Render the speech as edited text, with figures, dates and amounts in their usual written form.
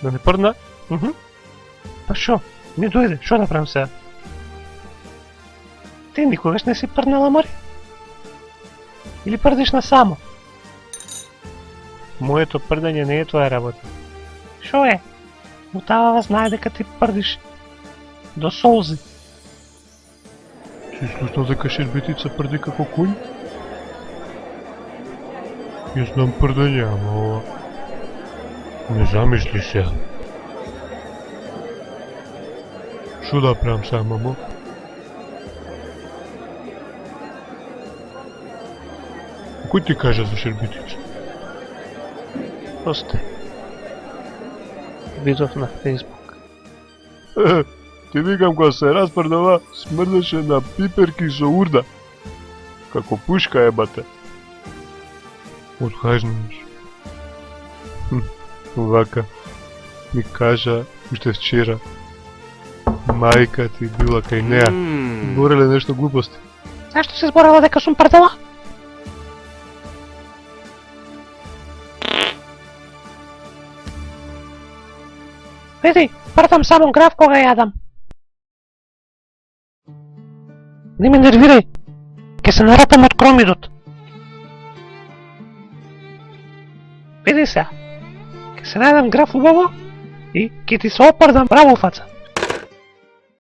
Да не прдна? Па шо? Ми дојде, шо да правим сега? Ти никогаш не си прднала, Мари? Или прдиш на само? Моето прдање не е твоја работа. Шо е? Мутавава знае дека ти прдиш до солзи. Си слушнал дека Шербетица прди како коњ? Јас знам прдање, ама ова... Не замисли сега. Шо да правам сега, мамо? Кој ти кажа за Шербетица? Осте. Видов на Фейсбук. Ти викам кога се распрдава, смрдеше на пиперки со урда. Како пушка ебате. Одхажнеш. Вака ми кажа уште вчера. Мајка ти била кај неа. Збореле нешто глупости. Зашто се зборала дека сум прдела? Види, прдам само граф кога јадам. Не ме нервирај. Ке се наратам од кромидот. Види се. Ке се најдам граф убаво и ке ти се опрдам право фаца.